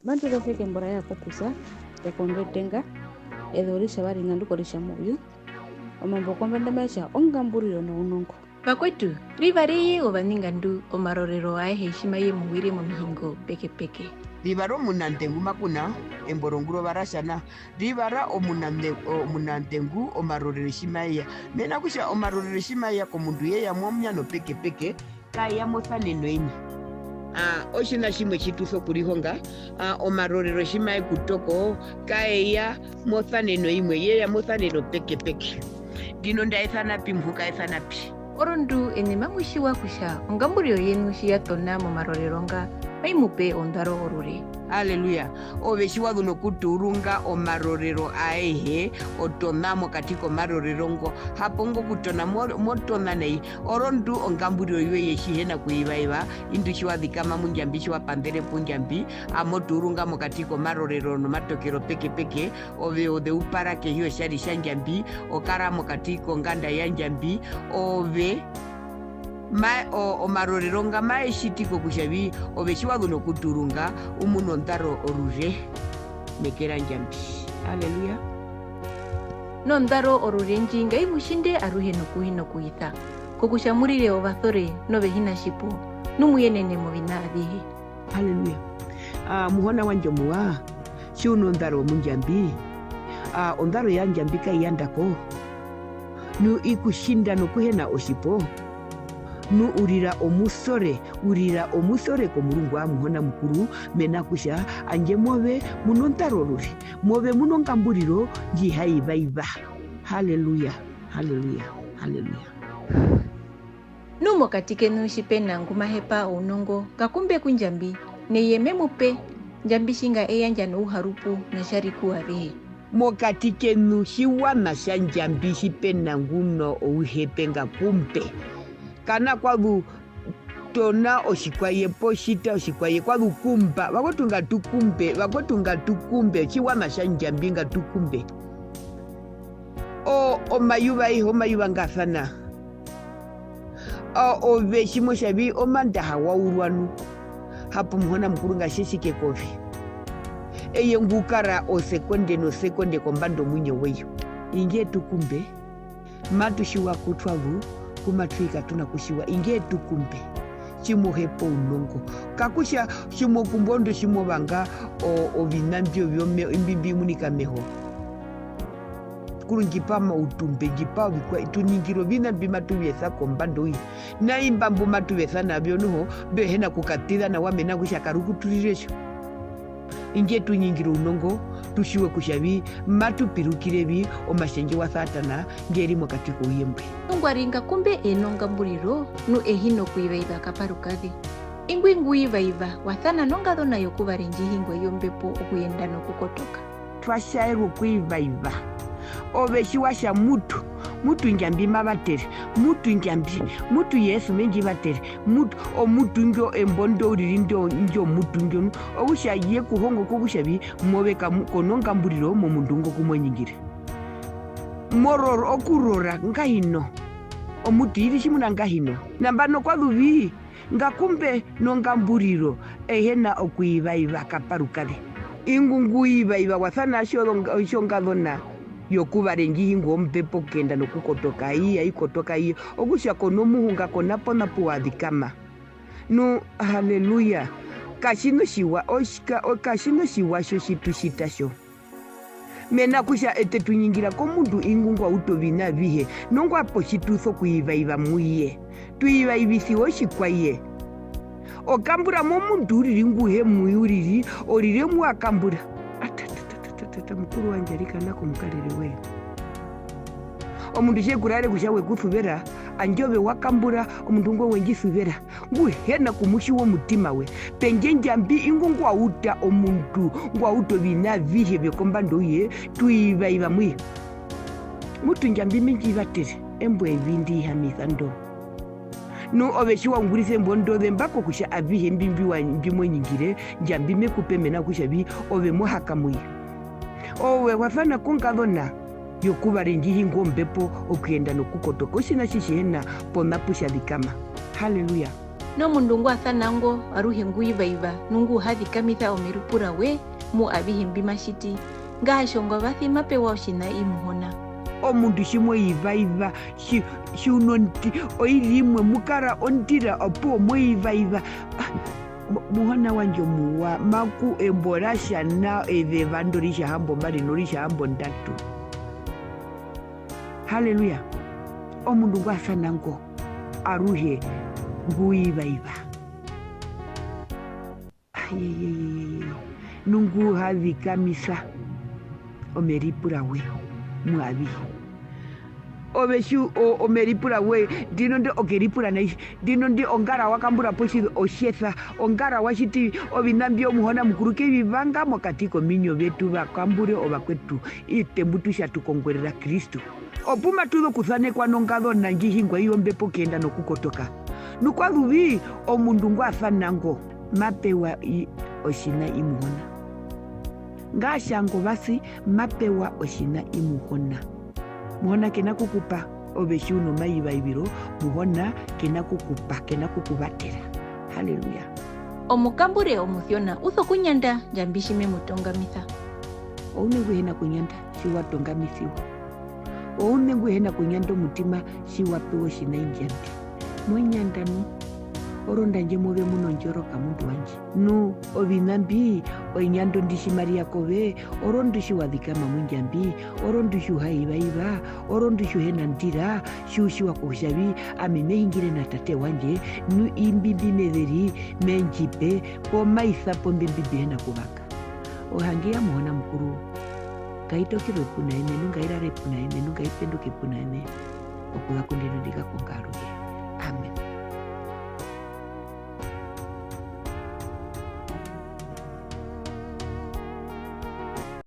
bantu bafike mbora ya popusa ya konvetenga edhorisha bari ngandukoresha muyu omambo kombenda mesha ongamburiro no unongo bakwetu ribari obaningandu omarorero ae heshima ye muwire mu mihingo peke ribara omunandengu makuna emboronguro barashana ribara omunandengu omarorero shimaya mena kusha omarorero shimaya komundu ye ya mwamyano peke kaya mothaneno enyi oshina shimwe chituso kulihonga omarorero shimaya kutoko kaya mothaneno imwe ye ya mothaneno peke dino ndaethanapi mhuka ethanapi orondu enema mwishiwa kusha ongamburio yenu shiyatona mu marorero nga maimupe ondaro orure. Haleluya. Oveshiwa dhuno kuturunga omarorero aehe otonamo katiko marorero ngo hapongo kutona motona nei orondu ongamburio yue yeshihena kuivaiva indu shiwadhikama munjambi shiwapandere punjambi amoturunga mokatiko marorero no matokero peke ove ode uparake hiyo shari shanjambi okara mokatiko nganda yanjambi ove omarorero nga maeshitiko kushavi oveshiwa dhuno kuturunga umuno ndaro orure mekera njambi. Haleluya. No ndaro orure njinga ibushinde aruhe no kuhita kokushamurire ovathore no vehina shipo numuyenene mu binadhihe. Haleluya. Muhona wanje muwa shuno ndaro munjambi ondaro ya njambi kaiyandako nu ikushinda no kuhena oshipo nu urira omusore ko mulungu amuhona mukuru mena kusha anje move muno ntarorure move muno ngamburiro njihaiva. Haleluya. Numo katike nushipena ngumahepa unongo kakumbe kunjambi neyeme mupe njambi shinga eyanja no uharupu na shariku avihe mokatike nushiwa na shanjambi shipena nguno ouhepenga kumpe kana kwadu tona oshikwaye poshita oshikwaye kwadu kumba wakotunga tukumbe chiwa mashanjambi nga tukumbe omayuva ngafana ove shimo shavi omandaha waurwanu hapo muhona mkuru nga sheshike kofi eye ngukara sekonde kombando munyo weyo inge tukumbe matushiwa kutwavu kumatwika tunakushiwa inge tukumbe chimuhepo unongo kakusha shimo kumbondo shimo banga ovinambyo vyome imbimbi munika meho kurungipa mautumbe gipa vikwa ituningiro vinambi matuvesa kombando hii na imbambu matuvesa nabyo noho behena kukatira na wamena kusha karukuturiresho inge tunyingiro unongo tushiwe kushavi matupirukirevi omashenje wa satana ngeri mwakatiko uyembwe ngwaringa kumbe enongamburiro nu ehino kuivaiva kaparukadhi ingwingu ivaiva wathana nongado nayo kuvarenji hingwa yombepo okuyenda no kukotoka twashairu kuivaiva oveshiwasha mutu njambi mabatere mutu yesu menji batere mutu njo embondo uririndo njo mutu njo ogusha ye kuhongo kugushabi mobeka kononga mburiro mu mundungo kumwenyingire mororo okurora ngahino omutu irishimuna ngahino nambano kwadubi ngakumbe nongamburiro ehena okuivaiva kaparukale ingungu ivaiva wathana shongadona yokuvarengi hingo mpepo kenda no kukotoka iya ikotoka iya ogusha kono muhunga konapo wadhikama no. Haleluya. Kashino shiwa sho shitushitasho mena kusha ete tunyingira ko mundu ingungu autovina vihe nongo apo shituso kuivaiva muye tuivaivisi oshikwaye okambura mo mundu uriri nguhe muyuriri orire mu akambura mukuru wanje arikana kumukalire we omundu shekurare kushawe kuthuvera anjove wakambura omundu ngo wenjisuvera nguhena kumushi wo mutima we penje njambi ingungu auta omundu ngwauto bina vihe byekombando ye tuivaiva mwe mutu njambi minji batere embwe vindi hamithando no oveshiwa ngurise mbondo mbako kusha avihe mbimbi wa mbimwe nyingire njambi mekupemena kusha bi ove mohakamuye owe wafana kunkadona yokuvarenji hingo mbepo okuyenda no kukotoka oshina shishihena pona pusha dikama. Haleluya. no mundu ngu athanango aruhe ngu ivaiva nungu hathikamitha omerupura we mu abihimbi mashiti ngashongo bathi mapewa oshina imuhona omundu shimwe ivaiva shiunonti oilimwe mukara ontira opo mweivaiva muhona wanje muwa maku emborasha na evevandorisha hambo mbali norisha hambo ndatu. Haleluya. Omundu ngwasanango aruhe nguivaiva nungu havikamisa omeripura we mwavi oveshu omeripura we dino ndi okeripura naishi dino ndi ongara wakambura poshi oshetha ongara washiti ovinambi omuhona mukuruke vivanga mokatiko minyo vetu vakambure ovakwetu itembutusha tukongwerera Kristu opuma tuzo kuthanekwa nongado nanjihingwa iyo mbepo kenda nokukotoka nukwaluvi omundu ngwathanango mapewa oshina imuhona ngashango basi mapewa oshina imuhona muhona kena kukupa oveshuno maivaiviro muhona kena kukupa kena kukuvatera. Haleluya. omukambure omuthiona utho kunyanda njambishime mutongamitha ounenguhena kunyanda shiwatongamisiwa ounenguhena kunyanda omutima shiwapewa shina injandi mwenyandanu orondanje move munonjoroka mundu wanje nu ovinambi oinyando ndishimaria kove orondushi wadhikama munjambi orondushu haivaiva orondushu hena ndira shushi wakushavi amimehingire na tate wanje nu imbimbi meveri menjipe pomaithapo mbimbibi hena kuvaka ohangia muhona mukuru ngaitokirwe puna eme nungairare puna eme nungaipenduke puna eme okuva kundino ndikakongaruye